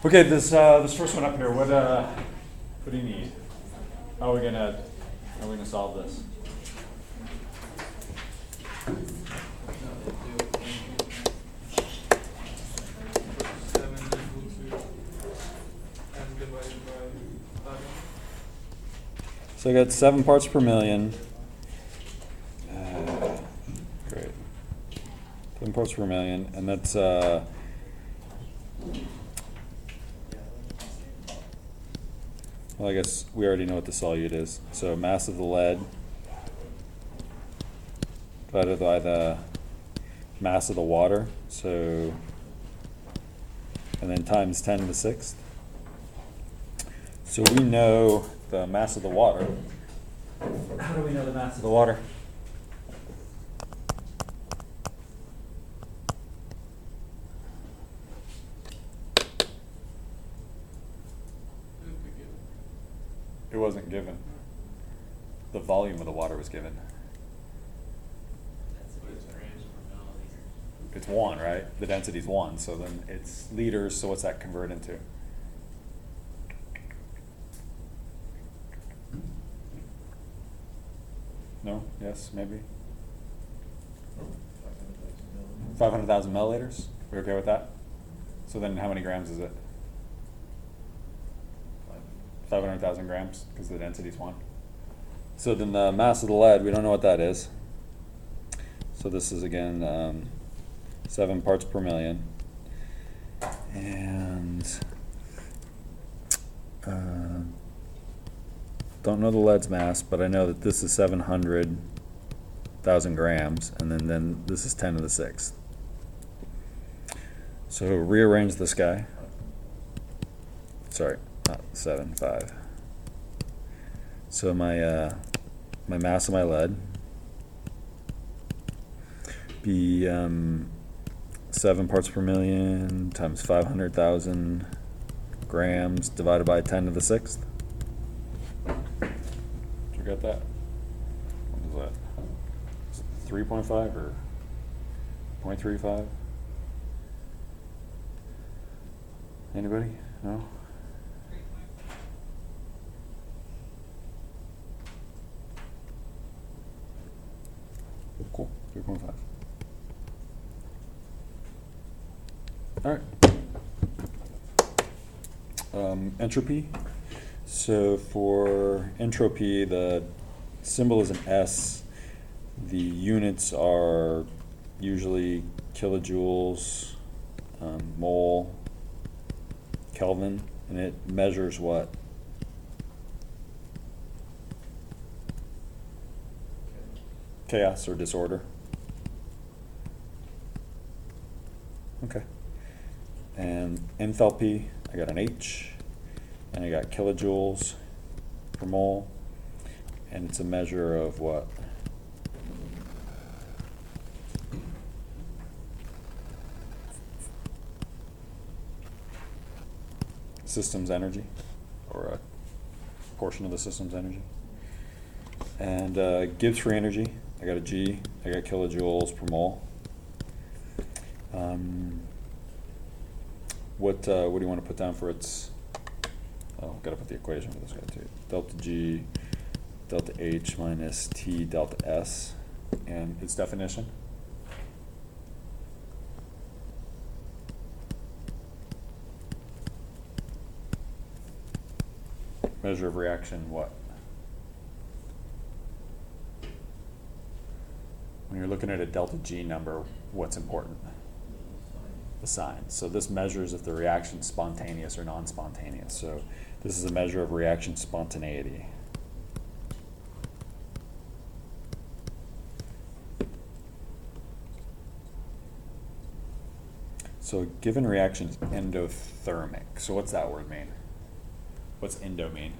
Okay, this first one up here. What do you need? How are we gonna solve this? So I got 7 parts per million. Great. 7 parts per million, and that's well, I guess we already know what the solute is. So mass of the lead divided by the mass of the water. So, and then times 10 to the 6th. So we know the mass of the water. How do we know the mass of the water? It wasn't given. The volume of the water was given. It's 1, right? The density's 1, so then it's liters, so what's that convert into? No? Yes? Maybe? 500,000 milliliters? We okay with that? So then how many grams is it? 500,000 grams, because the density's 1. So then the mass of the lead, we don't know what that is. So this is again 7 parts per million. And don't know the lead's mass, but I know that this is 700,000 grams, and then this is 10 to the 6th. So rearrange this guy. Sorry, not 7, 5. So my my mass of my lead be 7 parts per million times 500,000 grams divided by 10 to the 6th. Did you get that? What is that? 3.5 or 0.35? Anybody? No? Cool. 3.5. All right. Entropy. So for entropy, the symbol is an S. The units are usually kilojoules, mole, Kelvin, and it measures what? Chaos or disorder. Okay. And enthalpy, I got an H, and I got kilojoules per mole, and it's a measure of what? System's energy, or a portion of the system's energy. And Gibbs free energy, I got a G, I got kilojoules per mole. What do you want to put down for its, oh, got to put the equation for this guy too. Delta G, delta H minus T delta S, and its definition? Measure of reaction, what? When you're looking at a delta G number, what's important? The sign. So this measures if the reaction's spontaneous or non-spontaneous. So this is a measure of reaction spontaneity. So given reaction is endothermic. So what's that word mean? What's endo mean?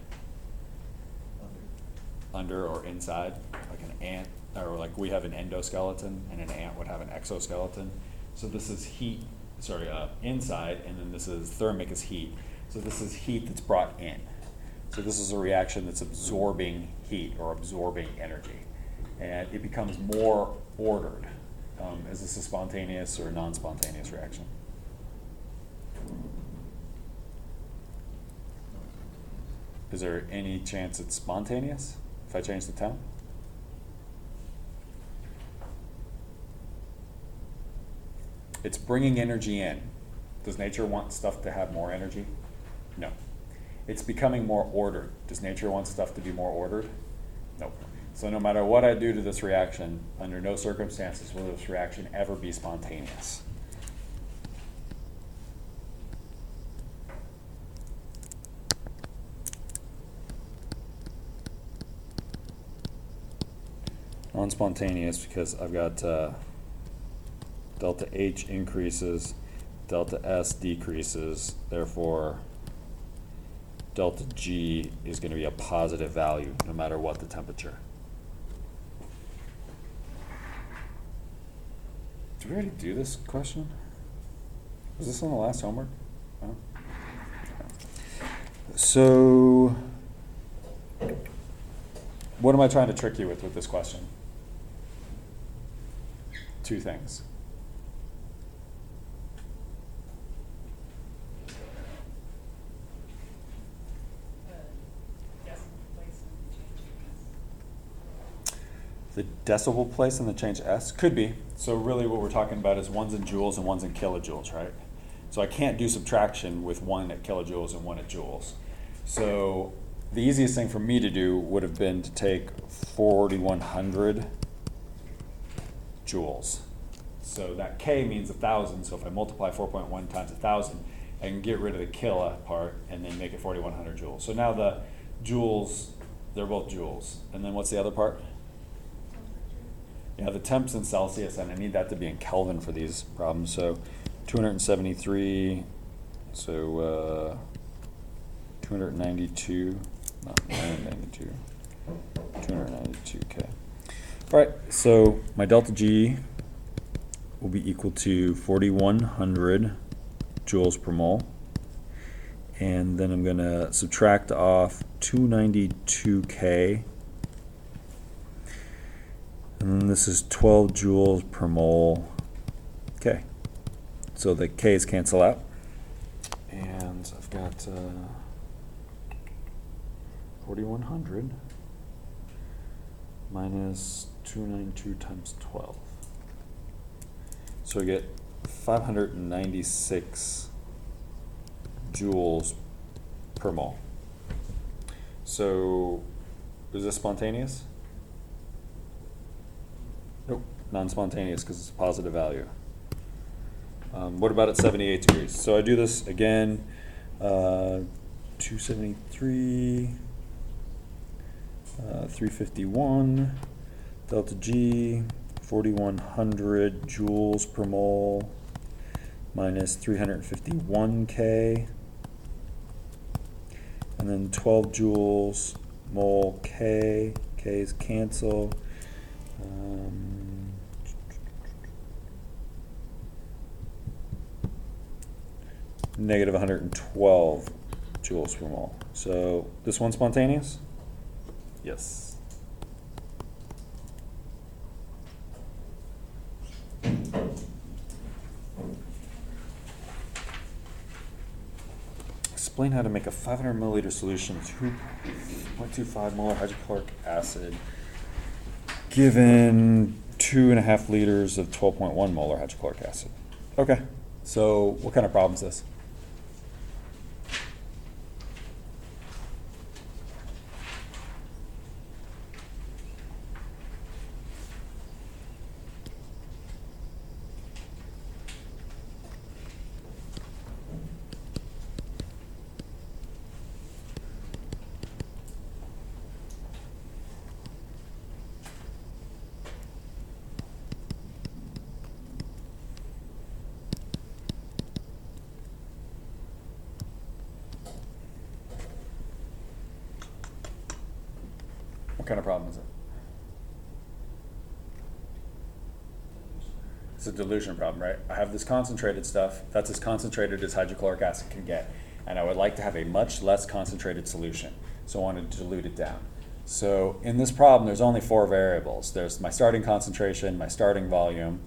Under or inside, like an ant, or like we have an endoskeleton and an ant would have an exoskeleton. So this is heat, inside, and then this is thermic is heat. So this is heat that's brought in. So this is a reaction that's absorbing heat or absorbing energy. And it becomes more ordered. Is this a spontaneous or non-spontaneous reaction? Is there any chance it's spontaneous if I change the temp? It's bringing energy in. Does nature want stuff to have more energy? No. It's becoming more ordered. Does nature want stuff to be more ordered? Nope. So no matter what I do to this reaction, under no circumstances will this reaction ever be spontaneous. Non-spontaneous because I've got delta H increases, delta S decreases, therefore delta G is going to be a positive value no matter what the temperature. Did we already do this question? Was this on the last homework? No? So, what am I trying to trick you with this question? Two things. The decimal place and the change S? Could be. So really what we're talking about is one's in joules and one's in kilojoules, right? So I can't do subtraction with one at kilojoules and one at joules. So the easiest thing for me to do would have been to take 4,100 joules. So that K means 1,000, so if I multiply 4.1 times 1,000, I can get rid of the kilo part and then make it 4,100 joules. So now the joules, they're both joules. And then what's the other part? Yeah, the temp's in Celsius, and I need that to be in Kelvin for these problems. So 273, so 292, not 992, 292K. All right, so my delta G will be equal to 4,100 joules per mole. And then I'm going to subtract off 292K. And then this is 12 joules per mole. Okay, so the K's cancel out. And I've got 4,100 minus 292 times 12. So we get 596 joules per mole. So is this spontaneous? Nope, non-spontaneous because it's a positive value. What about at 78 degrees? So I do this again, 273, 351, delta G, 4,100 joules per mole minus 351K, and then 12 joules mole K, K's cancel. Negative 112 joules per mole. So this one's spontaneous? Yes. Explain how to make a 500 milliliter solution of 2.25 molar hydrochloric acid given 2.5 liters of 12.1 molar hydrochloric acid. Okay, so what kind of problem is this? What kind of problem is it? It's a dilution problem, right? I have this concentrated stuff, that's as concentrated as hydrochloric acid can get, and I would like to have a much less concentrated solution, so I want to dilute it down. So in this problem, there's only 4 variables. There's my starting concentration, my starting volume,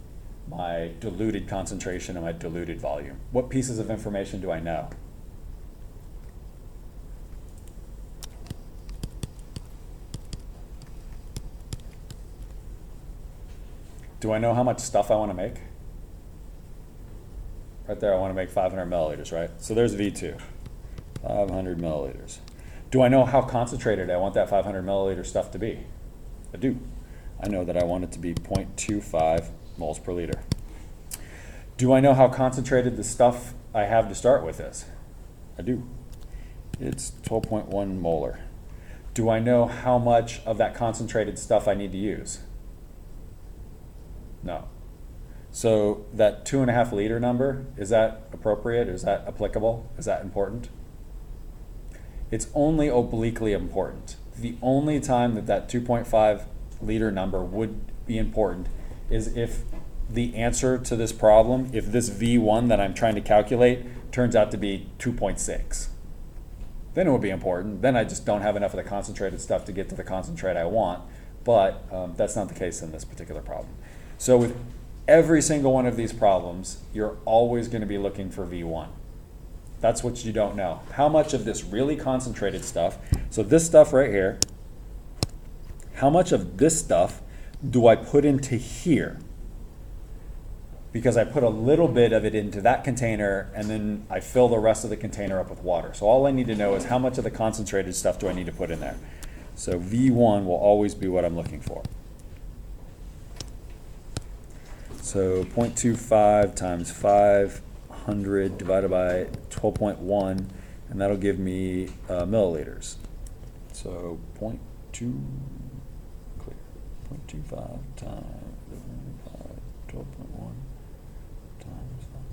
my diluted concentration, and my diluted volume. What pieces of information do I know? Do I know how much stuff I want to make? Right there, I want to make 500 milliliters, right? So there's V2, 500 milliliters. Do I know how concentrated I want that 500 milliliter stuff to be? I do. I know that I want it to be 0.25 moles per liter. Do I know how concentrated the stuff I have to start with is? I do. It's 12.1 molar. Do I know how much of that concentrated stuff I need to use? No. So that 2.5 liter number, is that appropriate? Is that applicable? Is that important? It's only obliquely important. The only time that that 2.5 liter number would be important is if the answer to this problem, if this V1 that I'm trying to calculate turns out to be 2.6. Then it would be important. Then I just don't have enough of the concentrated stuff to get to the concentrate I want. But that's not the case in this particular problem. So with every single one of these problems, you're always going to be looking for V1. That's what you don't know. How much of this really concentrated stuff, so this stuff right here, how much of this stuff do I put into here? Because I put a little bit of it into that container and then I fill the rest of the container up with water. So all I need to know is how much of the concentrated stuff do I need to put in there. So V1 will always be what I'm looking for. So 0.25 times 500 divided by 12.1, and that'll give me milliliters. So 0.2, clear, 0.25 times 12.1 times 500.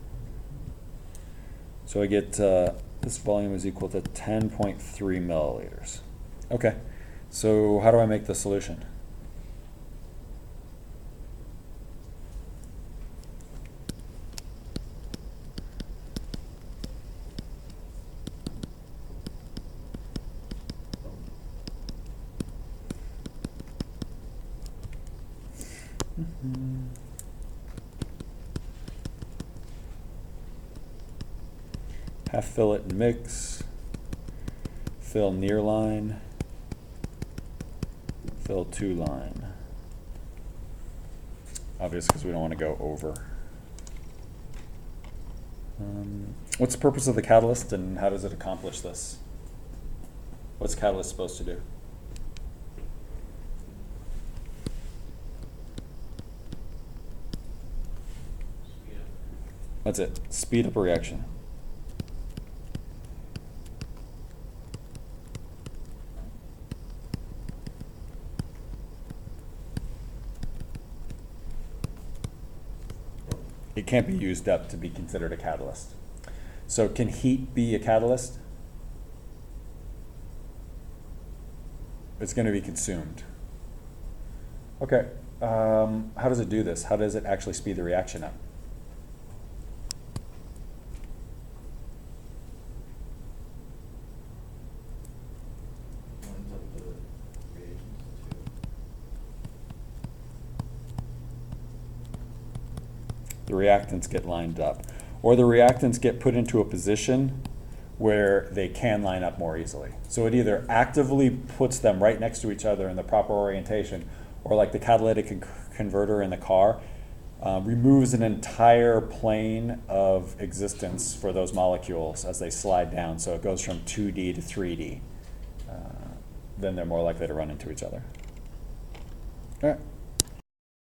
So I get, this volume is equal to 10.3 milliliters. Okay, so how do I make the solution? Half fill it and mix, fill near line, fill to line. Obvious because we don't want to go over. What's the purpose of the catalyst and how does it accomplish this? What's catalyst supposed to do? That's it. Speed up a reaction. It can't be used up to be considered a catalyst. So can heat be a catalyst? It's going to be consumed. Okay. How does it do this? How does it actually speed the reaction up? The reactants get lined up, or the reactants get put into a position where they can line up more easily. So it either actively puts them right next to each other in the proper orientation, or like the catalytic converter in the car, removes an entire plane of existence for those molecules as they slide down. So it goes from 2D to 3D. Then they're more likely to run into each other. All right.